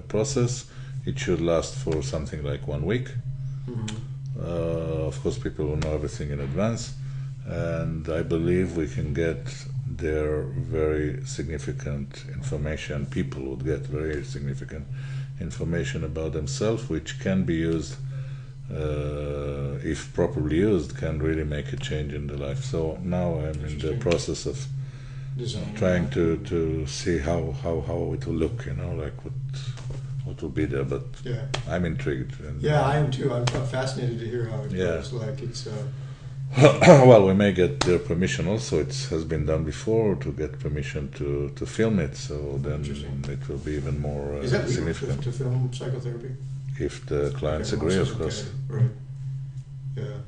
process. It should last for something like 1 week. Of course, people will know everything in advance, and I believe we can get there very significant information. People would get very significant information about themselves, which can be used, if properly used, can really make a change in the life. So now I'm in the process of trying to see how it will look, you know, like what will be there, but I'm intrigued. And, I am too. I'm fascinated to hear how it goes. Like it's. Well, we may get their permission also. It has been done before to get permission to film it, so then it will be even more Is that significant. to film psychotherapy? If the clients agree, of course. Right. Yeah.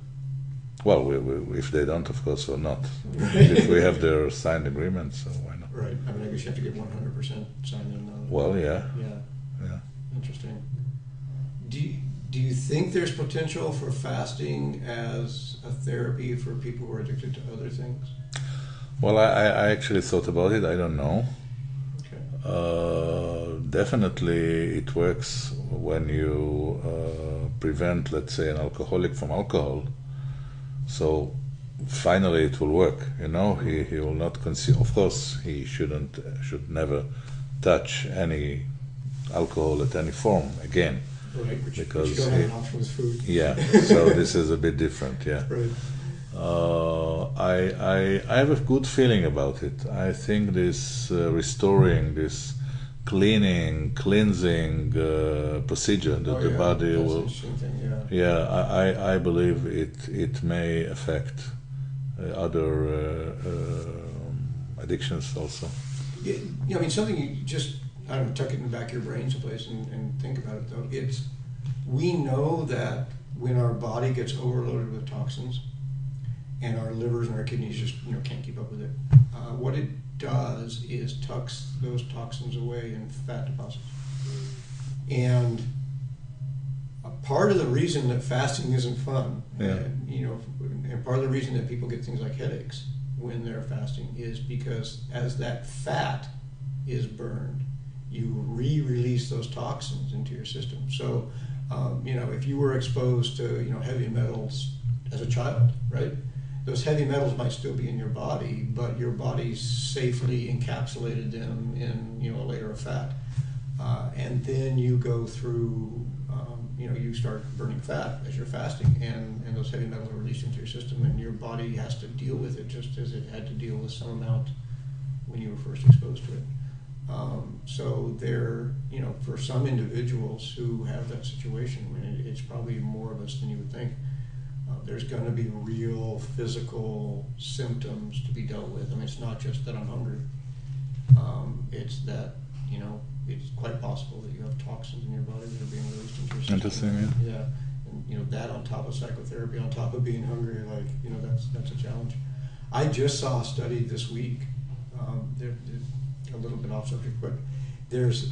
Well, if they don't, of course, or not. If we have their signed agreement, so why not? Right. I mean, I guess you have to get 100% signed in. Well, yeah. Interesting. Do you think there's potential for fasting as a therapy for people who are addicted to other things? Well, I actually thought about it. I don't know. Okay. Definitely it works when you prevent, let's say, an alcoholic from alcohol. So finally it will work. You know, he will not consume. Of course, he should never touch any alcohol at any form again. Right, because you don't have an option with food. Yeah, so this is a bit different. Yeah. Right. I have a good feeling about it. I think this restoring, this cleansing procedure that the body will. I believe it may affect other addictions also. I mean, something you just, I don't know, tuck it in the back of your brain someplace and think about it though. We know that when our body gets overloaded with toxins and our livers and our kidneys just can't keep up with it, what it does is tucks those toxins away in fat deposits. And a part of the reason that fasting isn't fun, and part of the reason that people get things like headaches when they're fasting is because as that fat is burned, you re-release those toxins into your system. So, if you were exposed to, heavy metals as a child, right? Those heavy metals might still be in your body, but your body safely encapsulated them in, a layer of fat. And then you go through, you start burning fat as you're fasting, and those heavy metals are released into your system, and your body has to deal with it just as it had to deal with some amount when you were first exposed to it. So there, for some individuals who have that situation, I mean, it's probably more of us than you would think. There's going to be real physical symptoms to be dealt with. I mean, it's not just that I'm hungry. It's that, it's quite possible that you have toxins in your body that are being released into your system. Interesting, yeah. And, that on top of psychotherapy, on top of being hungry, that's a challenge. I just saw a study this week. A little bit off subject, but there's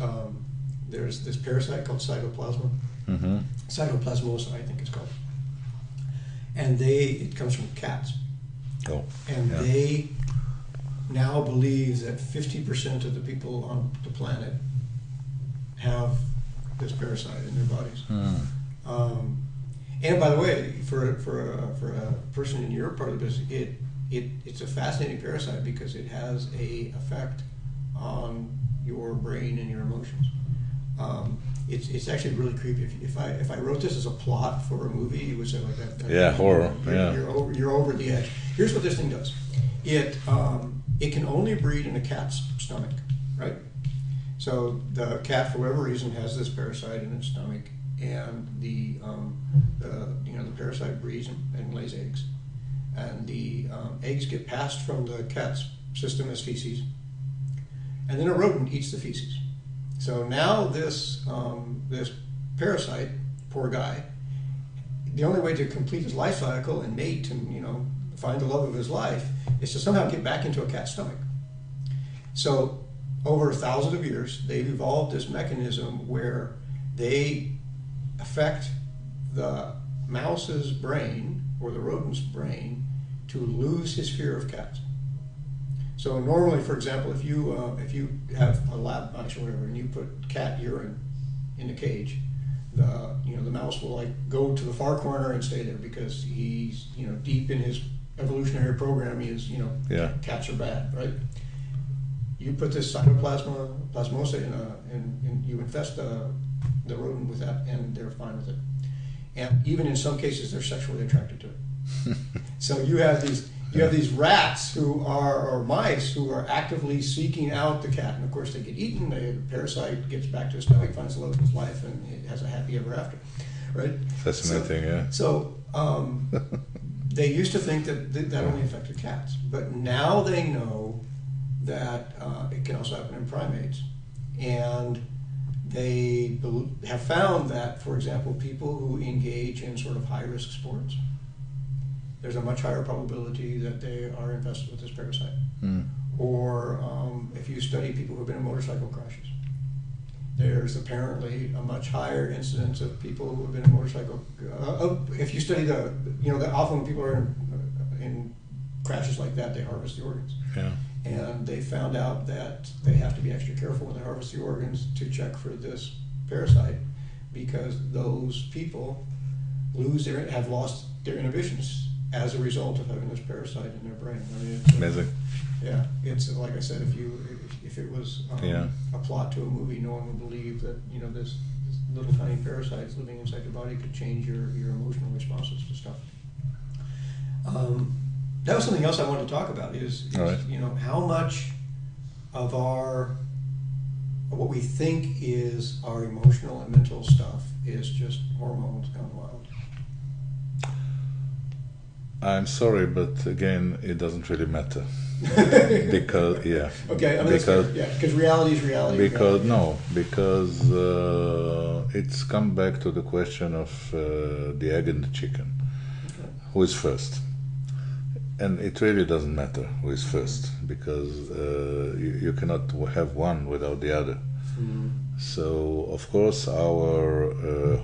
this parasite called cytoplasma. Mm-hmm. Cytoplasmosis, I think it's called. And it comes from cats. Oh, And yeah. they now believe that 50% of the people on the planet have this parasite in their bodies. And by the way, for a person in your part of the business, it's a fascinating parasite because it has a effect on your brain and your emotions. It's actually really creepy. If I wrote this as a plot for a movie, you would say like that. Yeah, horror. You're over the edge. Here's what this thing does. It can only breed in a cat's stomach, right? So the cat, for whatever reason, has this parasite in its stomach, and the parasite breeds and lays eggs, and the eggs get passed from the cat's system as feces, and then a rodent eats the feces. So now this parasite, poor guy, the only way to complete his life cycle and mate and find the love of his life is to somehow get back into a cat's stomach. So over thousands of years, they've evolved this mechanism where they affect the mouse's brain or the rodent's brain to lose his fear of cats. So normally, for example, if you have a lab mouse or whatever, and you put cat urine in a cage, the mouse will like go to the far corner and stay there because he's deep in his evolutionary program. He is cats are bad, right? You put this plasmosa in you infest the rodent with that, and they're fine with it. And even in some cases, they're sexually attracted to it. So you have these rats or mice who are actively seeking out the cat, and of course they get eaten. The parasite gets back to his stomach, finds the love of his life, and it has a happy ever after, right? Fascinating, yeah. So they used to think that only affected cats, but now they know that it can also happen in primates, and they have found that, for example, people who engage in sort of high-risk sports, there's a much higher probability that they are infested with this parasite. Or if you study people who have been in motorcycle crashes, there's apparently a much higher incidence of people who have been in motorcycle. If you study often when people are in crashes like that, they harvest the organs. Yeah. And they found out that they have to be extra careful when they harvest the organs to check for this parasite, because those people have lost their inhibitions as a result of having this parasite in their brain. I mean, Amazing. Yeah, it's like I said, if it was a plot to a movie, no one would believe that this little tiny parasites living inside your body could change your emotional responses to stuff. That was something else I wanted to talk about is right. How much of what we think is our emotional and mental stuff is just hormones gone wild. I'm sorry, but again, it doesn't really matter. Because okay, I mean, because reality is reality. Because it's come back to the question of the egg and the chicken. Okay. Who is first? And it really doesn't matter who is first, because you cannot have one without the other. Mm-hmm. So, of course, our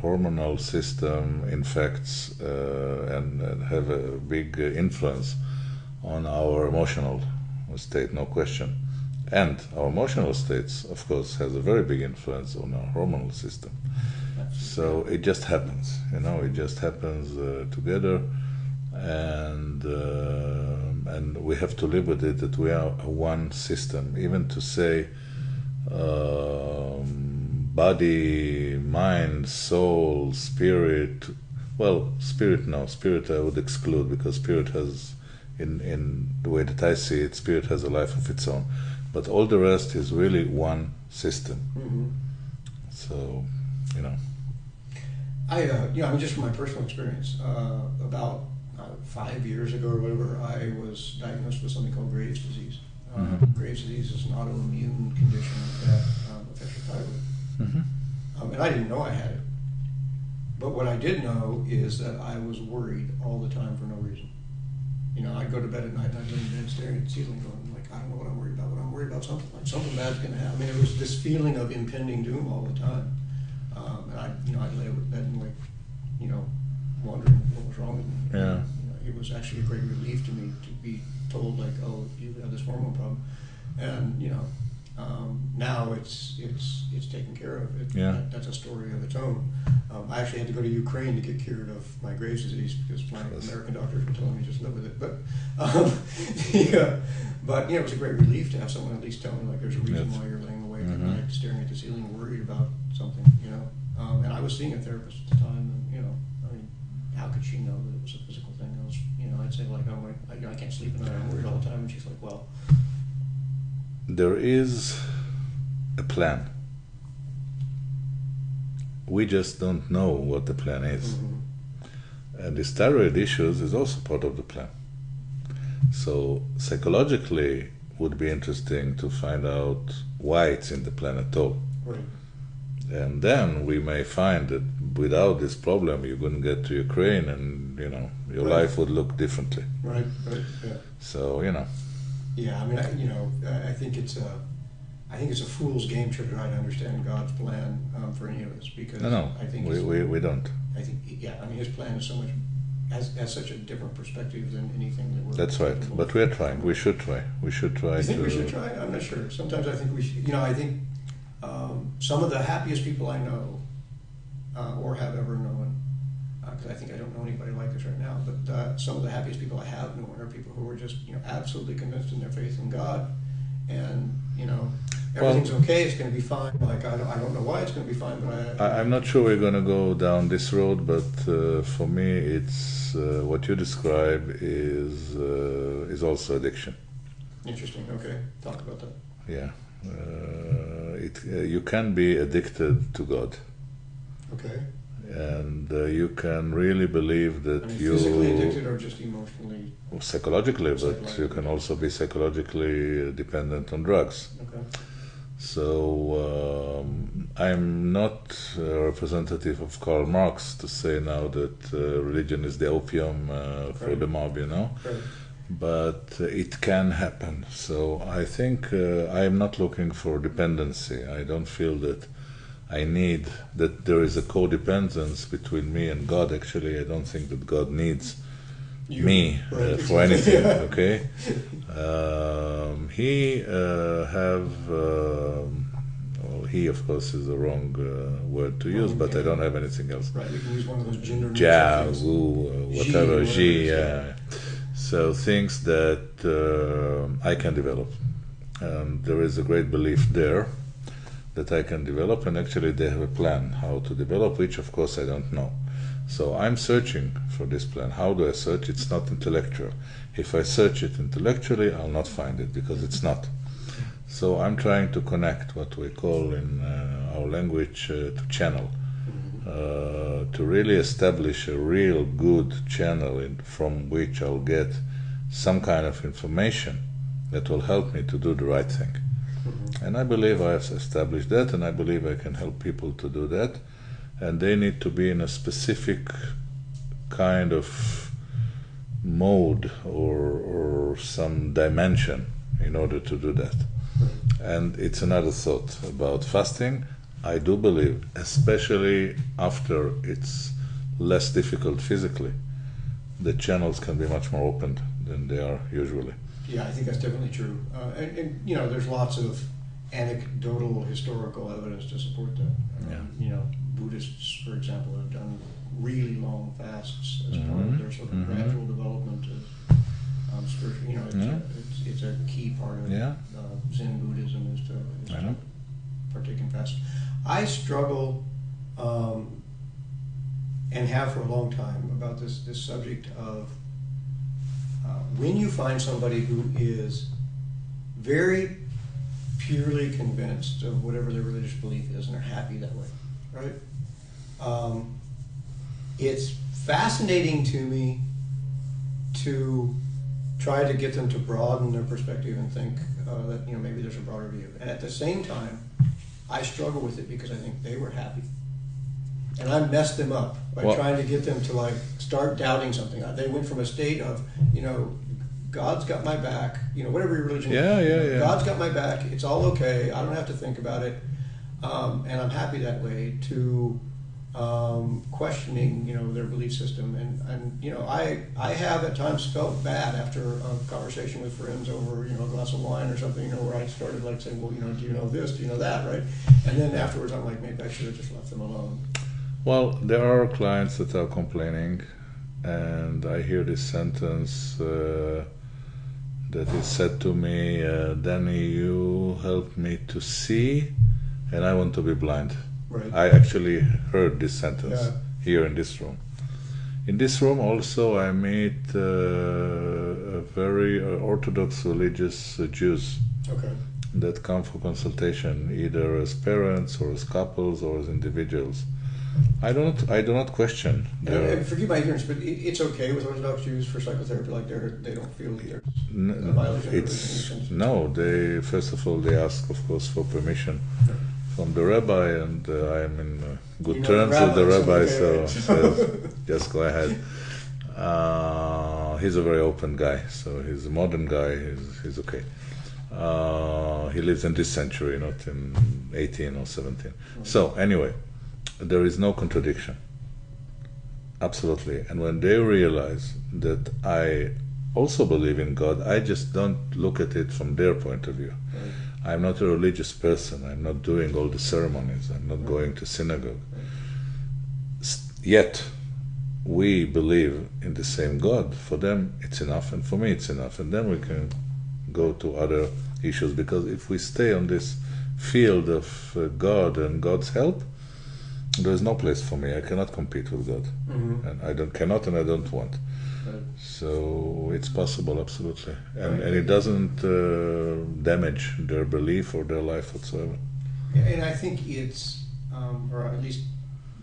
hormonal system infects and have a big influence on our emotional state, no question. And our emotional states, of course, has a very big influence on our hormonal system. So it just happens, it just happens together. And we have to live with it, that we are one system. Even to say body, mind, soul, spirit, spirit I would exclude, because spirit has, in the way that I see it, spirit has a life of its own. But all the rest is really one system. Mm-hmm. So, I mean, just from my personal experience, about 5 years ago or whatever, I was diagnosed with something called Graves' disease. Graves' disease is an autoimmune condition that affects your thyroid. Mm-hmm. And I didn't know I had it. But what I did know is that I was worried all the time for no reason. I'd go to bed at night and I'd lay in bed staring at the ceiling going, like, I don't know what I'm worried about, but I'm worried about something. Like something bad's going to happen. I mean, it was this feeling of impending doom all the time. And I'd lay in bed and wondering what was wrong with me. Yeah. it was actually a great relief to me to be told, like, oh, you have this hormone problem, and now it's taken care of. That's a story of its own. I actually had to go to Ukraine to get cured of my Graves' disease because my American doctors were telling me just live with it. But it was a great relief to have someone at least tell me, like, there's a reason why you're laying awake at night, staring at the ceiling, worried about something. And I was seeing a therapist at the time, and I mean, how could she know that it was a physical thing? I was, I'd say, like, I can't sleep at night, I'm worried all the time, and she's like, well, there is a plan. We just don't know what the plan is. And the thyroid issues is also part of the plan. So psychologically would be interesting to find out why it's in the plan at all. Right. And then we may find that without this problem you couldn't get to Ukraine, and your life would look differently. Right, yeah. So, Yeah, I mean, I think it's a fool's game to try to understand God's plan for any of us, because I think we don't. I think, I mean, His plan is so much has such a different perspective than anything that we're. That's right, but we are trying. We should try. We should try. You think we should try? I'm not sure. Sometimes I think we should. I think some of the happiest people I know or have ever known, because I think I don't know anybody like this right now, but some of the happiest people I have known are people who are just absolutely convinced in their faith in God, and everything's okay, it's going to be fine. Like, I don't know why it's going to be fine, but I'm not sure we're going to go down this road, but for me it's what you describe is also addiction. Interesting. Okay, talk about that. Yeah, you can be addicted to God. Okay. And you can really believe that you physically addicted or just emotionally? Psychologically, but you can also be psychologically dependent on drugs. Okay. So I'm not a representative of Karl Marx to say now that religion is the opium for the mob, Right. But it can happen. So I think I'm not looking for dependency. I don't feel that I need that there is a codependence between me and God. Actually, I don't think that God needs me for anything. Okay, he of course is the wrong word to use, but I don't have anything else. Right, you can use one of those gender. Ja, whatever, G. So things that I can develop, and there is a great belief there that I can develop, and actually they have a plan how to develop, which of course I don't know. So I'm searching for this plan. How do I search? It's not intellectual. If I search it intellectually, I'll not find it, because it's not. So I'm trying to connect what we call in our language to channel, to really establish a real good channel from which I'll get some kind of information that will help me to do the right thing. And I believe I have established that, and I believe I can help people to do that. And they need to be in a specific kind of mode or some dimension in order to do that. And it's another thought about fasting. I do believe, especially after it's less difficult physically, the channels can be much more open than they are usually. Yeah, I think that's definitely true. And there's lots of anecdotal historical evidence to support that. Buddhists, for example, have done really long fasts as part of their sort of gradual development of spiritual. It's a key part of Zen Buddhism is to partake in fast. I struggle and have for a long time about this subject of when you find somebody who is very purely convinced of whatever their religious belief is and are happy that way, right? It's fascinating to me to try to get them to broaden their perspective and think that maybe there's a broader view. And at the same time, I struggle with it because I think they were happy, and I messed them up by trying to get them to start doubting something. They went from a state of God's got my back, whatever your religion is. God's got my back, it's all okay, I don't have to think about it, and I'm happy that way, to questioning, their belief system. And I have at times felt bad after a conversation with friends over, a glass of wine or something, where I started like saying, well, do you know this, do you know that, right? And then afterwards I'm like, maybe I should have just left them alone. Well, there are clients that are complaining, and I hear this sentence that is said to me, Danny, you helped me to see, and I want to be blind. Right. I actually heard this sentence here in this room. In this room also I meet a very Orthodox religious Jews that come for consultation, either as parents or as couples or as individuals. I do not question their... And forgive my ignorance, but it's okay with Orthodox Jews for psychotherapy, like they don't feel either. No, they first of all they ask, of course, for permission from the rabbi, and I am in good terms with the rabbi, so just go ahead. He's a very open guy, so he's a modern guy. He's okay. He lives in this century, not in 18 or 17. So anyway, there is no contradiction. Absolutely. And when they realize that I also believe in God, I just don't look at it from their point of view. Right. I'm not a religious person. I'm not doing all the ceremonies. I'm not going to synagogue. Yet, we believe in the same God. For them, it's enough, and for me, it's enough. And then we can go to other issues, because if we stay on this field of God and God's help, there is no place for me. I cannot compete with God, and I cannot, and I don't want. Right. So it's possible, absolutely, and it doesn't damage their belief or their life whatsoever. Yeah, and I think it's, or at least,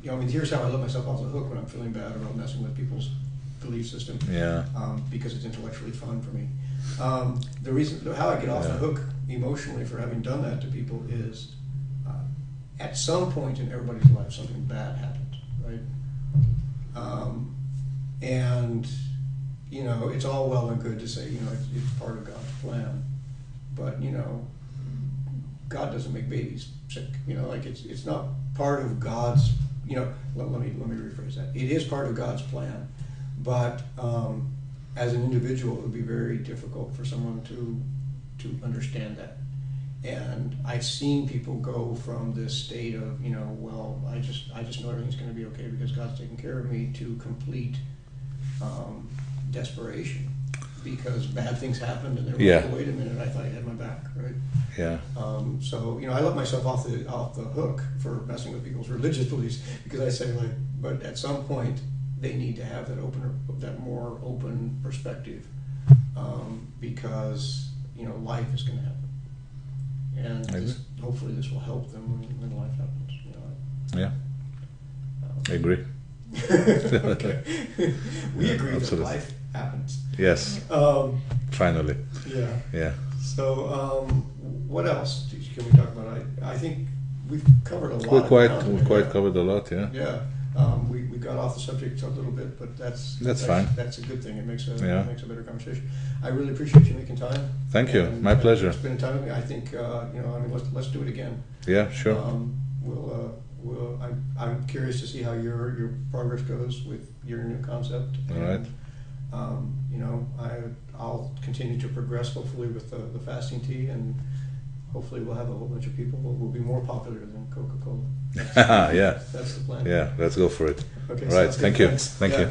here's how I let myself off the hook when I'm feeling bad about messing with people's belief system. Yeah. Because it's intellectually fun for me. The reason how I get off the hook emotionally for having done that to people is, at some point in everybody's life, something bad happened, right? And it's all well and good to say, it's part of God's plan, but God doesn't make babies sick. It's not part of God's. Let me rephrase that. It is part of God's plan, but as an individual, it would be very difficult for someone to understand that. And I've seen people go from this state of, well, I just know everything's going to be okay because God's taking care of me, to complete desperation because bad things happened, and they're like, wait a minute, I thought you had my back, right? Yeah. So I let myself off the hook for messing with people's religious beliefs, because I say, but at some point they need to have that more open perspective, because life is going to happen. And hopefully this will help them when life happens. Yeah, I agree. Okay. We agree that life happens. Yes. Finally. Yeah. Yeah. So, what else can we talk about? I think we've covered a lot. We quite covered a lot. Yeah. Yeah. We got off the subject a little bit, but that's fine. That's a good thing. It makes a better conversation. I really appreciate you making time. Thank you. My pleasure. Spending time with me. I think let's do it again. Yeah, sure. I'm curious to see how your progress goes with your new concept. All right. I'll continue to progress, hopefully, with the fasting tea, and hopefully we'll have a whole bunch of people who will be more popular than Coca-Cola. Yeah. That's the plan. Yeah, let's go for it. Okay. All right. Thank you. Thanks. Thank you.